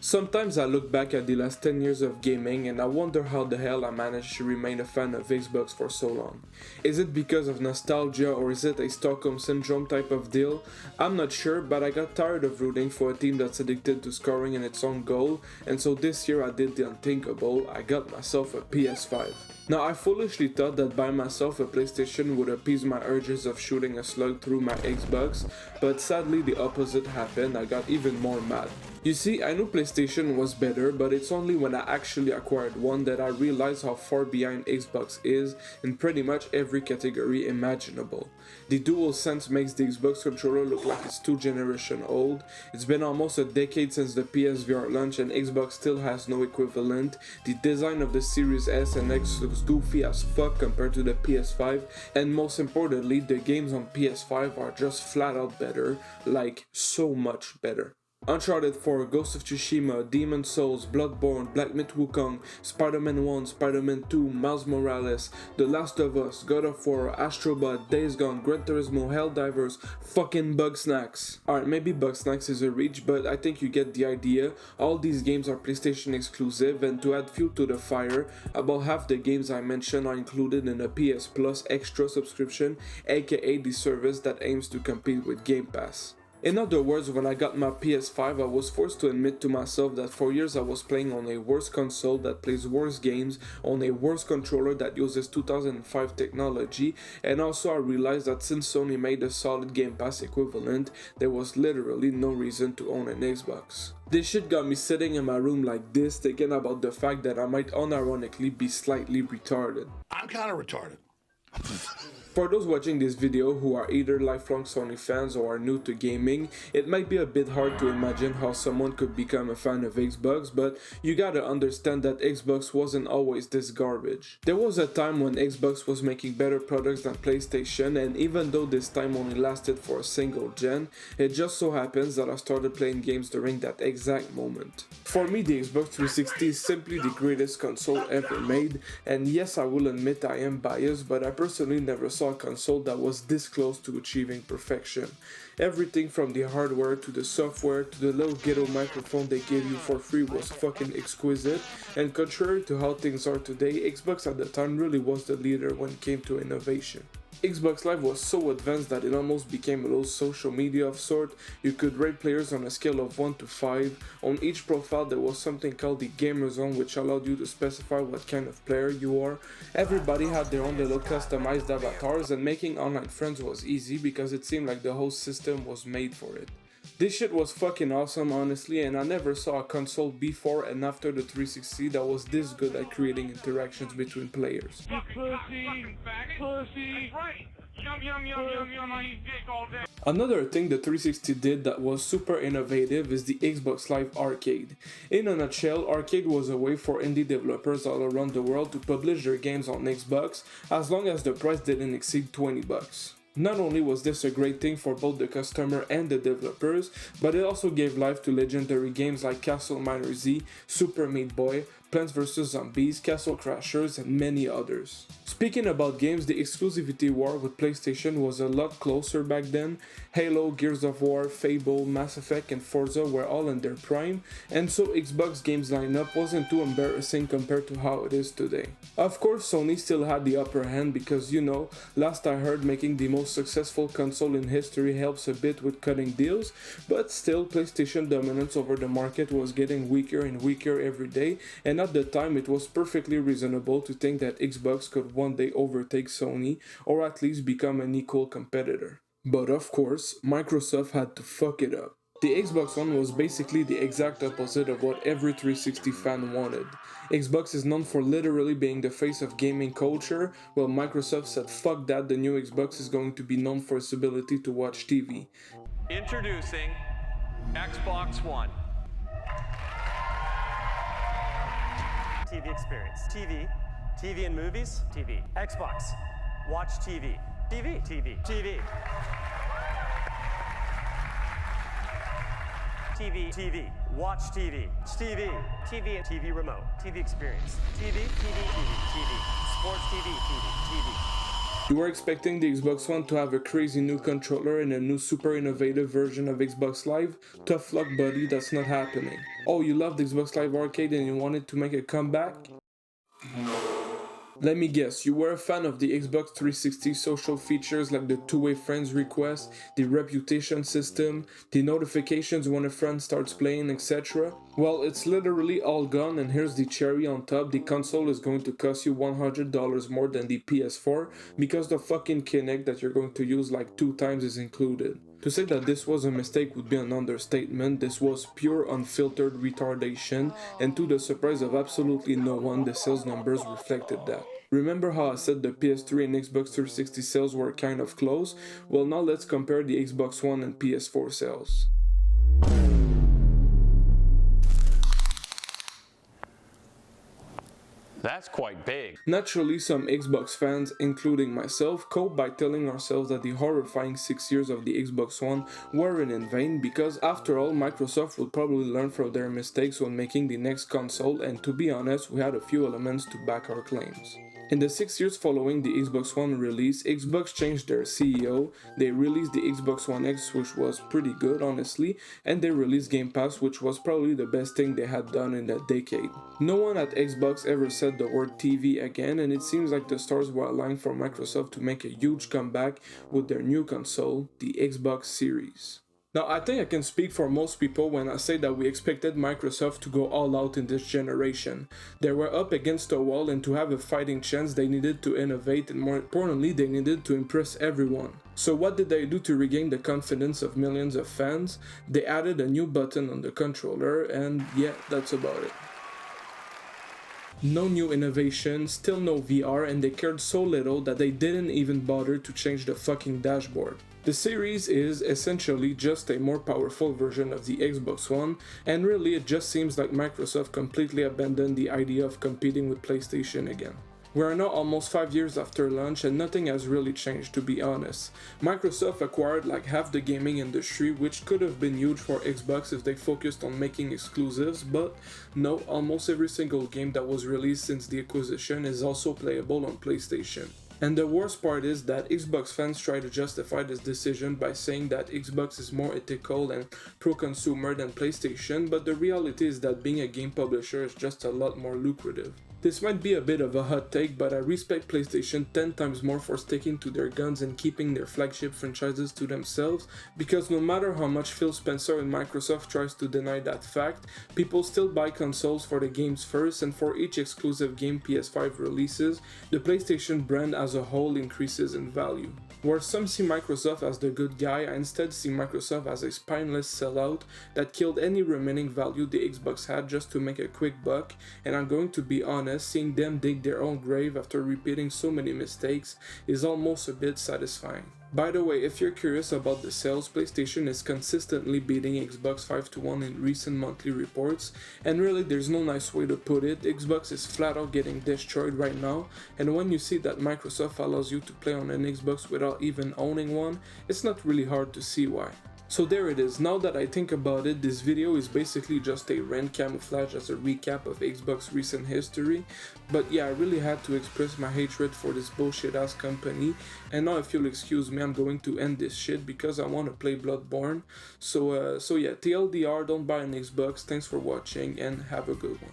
Sometimes I look back at the last 10 years of gaming and I wonder how the hell I managed to remain a fan of Xbox for so long. Is it because of nostalgia or is it a Stockholm Syndrome type of deal? I'm not sure, but I got tired of rooting for a team that's addicted to scoring in its own goal, and so this year I did the unthinkable, I got myself a PS5. Now, I foolishly thought that buying myself a PlayStation would appease my urges of shooting a slug through my Xbox, but sadly the opposite happened. I got even more mad. You see, I knew PlayStation was better, but it's only when I actually acquired one that I realized how far behind Xbox is in pretty much every category imaginable. The DualSense makes the Xbox controller look like it's 2 generations old. It's been almost a decade since the PSVR launch and Xbox still has no equivalent. The design of the Series S and X looks goofy as fuck compared to the PS5, and most importantly, the games on PS5 are just flat out better, like so much better. Uncharted 4, Ghost of Tsushima, Demon's Souls, Bloodborne, Black Myth Wukong, Spider-Man 1, Spider-Man 2, Miles Morales, The Last of Us, God of War, Astro Bot, Days Gone, Gran Turismo, Helldivers, fucking Bugsnax. Alright, maybe Bugsnax is a reach, but I think you get the idea. All these games are PlayStation exclusive, and to add fuel to the fire, about half the games I mentioned are included in a PS Plus extra subscription, aka the service that aims to compete with Game Pass. In other words, when I got my PS5, I was forced to admit to myself that for years I was playing on a worse console that plays worse games, on a worse controller that uses 2005 technology, and also I realized that since Sony made a solid Game Pass equivalent, there was literally no reason to own an Xbox. This shit got me sitting in my room like this, thinking about the fact that I might unironically be slightly retarded. I'm kind of retarded. For those watching this video who are either lifelong Sony fans or are new to gaming, it might be a bit hard to imagine how someone could become a fan of Xbox, but you gotta understand that Xbox wasn't always this garbage. There was a time when Xbox was making better products than PlayStation, and even though this time only lasted for a single gen, it just so happens that I started playing games during that exact moment. For me, the Xbox 360 is simply the greatest console ever made, and yes, I will admit I am biased, but I personally never saw a console that was this close to achieving perfection. Everything from the hardware to the software to the little ghetto microphone they gave you for free was fucking exquisite, and contrary to how things are today, Xbox at the time really was the leader when it came to innovation. Xbox Live was so advanced that it almost became a little social media of sort. You could rate players on a scale of 1 to 5. On each profile there was something called the Gamer Zone, which allowed you to specify what kind of player you are. Everybody had their own little customized avatars, and making online friends was easy because it seemed like the whole system was made for it. This shit was fucking awesome, honestly, and I never saw a console before and after the 360 that was this good at creating interactions between players. Another thing the 360 did that was super innovative is the Xbox Live Arcade. In a nutshell, Arcade was a way for indie developers all around the world to publish their games on Xbox as long as the price didn't exceed $20. Not only was this a great thing for both the customer and the developers, but it also gave life to legendary games like Castle Miner Z, Super Meat Boy, Plants vs Zombies, Castle Crashers, and many others. Speaking about games, the exclusivity war with PlayStation was a lot closer back then. Halo, Gears of War, Fable, Mass Effect, and Forza were all in their prime, and so Xbox games lineup wasn't too embarrassing compared to how it is today. Of course, Sony still had the upper hand because, you know, last I heard, making the most successful console in history helps a bit with cutting deals, but still PlayStation dominance over the market was getting weaker and weaker every day, and at the time it was perfectly reasonable to think that Xbox could one day overtake Sony or at least become an equal competitor. But of course, Microsoft had to fuck it up. The Xbox One was basically the exact opposite of what every 360 fan wanted. Xbox is known for literally being the face of gaming culture, while Microsoft said fuck that, the new Xbox is going to be known for its ability to watch TV. Introducing Xbox One. TV experience. TV and movies. TV. Xbox. Watch TV. TV. TV. Watch TV. TV and TV remote. TV experience. TV. Sports TV. You were expecting the Xbox One to have a crazy new controller and a new super innovative version of Xbox Live? Tough luck, buddy, that's not happening. Oh, you loved Xbox Live Arcade and you wanted to make a comeback? Let me guess, you were a fan of the Xbox 360 social features like the two-way friends request, the reputation system, the notifications when a friend starts playing, etc. Well, it's literally all gone, and here's the cherry on top: the console is going to cost you $100 more than the PS4 because the fucking Kinect that you're going to use like 2 times is included. To say that this was a mistake would be an understatement. This was pure unfiltered retardation, and to the surprise of absolutely no one, the sales numbers reflected that. Remember how I said the PS3 and Xbox 360 sales were kind of close? Well, now let's compare the Xbox One and PS4 sales. That's quite big. Naturally, some Xbox fans, including myself, cope by telling ourselves that the horrifying 6 years of the Xbox One weren't in vain because, after all, Microsoft would probably learn from their mistakes when making the next console, and to be honest, we had a few elements to back our claims. In the 6 years following the Xbox One release, Xbox changed their CEO, they released the Xbox One X, which was pretty good honestly, and they released Game Pass, which was probably the best thing they had done in that decade. No one at Xbox ever said the word TV again, and it seems like the stars were aligned for Microsoft to make a huge comeback with their new console, the Xbox Series. Now, I think I can speak for most people when I say that we expected Microsoft to go all out in this generation. They were up against a wall, and to have a fighting chance they needed to innovate, and more importantly they needed to impress everyone. So what did they do to regain the confidence of millions of fans? They added a new button on the controller, and yeah, that's about it. No new innovation, still no VR, and they cared so little that they didn't even bother to change the fucking dashboard. The series is essentially just a more powerful version of the Xbox One, and really it just seems like Microsoft completely abandoned the idea of competing with PlayStation again. We are now almost 5 years after launch and nothing has really changed, to be honest. Microsoft acquired like half the gaming industry, which could have been huge for Xbox if they focused on making exclusives, but no, almost every single game that was released since the acquisition is also playable on PlayStation. And the worst part is that Xbox fans try to justify this decision by saying that Xbox is more ethical and pro-consumer than PlayStation, but the reality is that being a game publisher is just a lot more lucrative. This might be a bit of a hot take, but I respect PlayStation 10 times more for sticking to their guns and keeping their flagship franchises to themselves, because no matter how much Phil Spencer and Microsoft tries to deny that fact, people still buy consoles for the games first, and for each exclusive game PS5 releases, the PlayStation brand as a whole increases in value. Where some see Microsoft as the good guy, I instead see Microsoft as a spineless sellout that killed any remaining value the Xbox had just to make a quick buck, and I'm going to be honest, seeing them dig their own grave after repeating so many mistakes is almost a bit satisfying. By the way, if you're curious about the sales, PlayStation is consistently beating Xbox 5-1 in recent monthly reports, and really there's no nice way to put it. Xbox is flat out getting destroyed right now, and when you see that Microsoft allows you to play on an Xbox without even owning one, it's not really hard to see why. So there it is. Now that I think about it, this video is basically just a rant camouflage as a recap of Xbox recent history, but yeah, I really had to express my hatred for this bullshit ass company, and now if you'll excuse me, I'm going to end this shit because I want to play Bloodborne. So yeah, TLDR, don't buy an Xbox, thanks for watching and have a good one.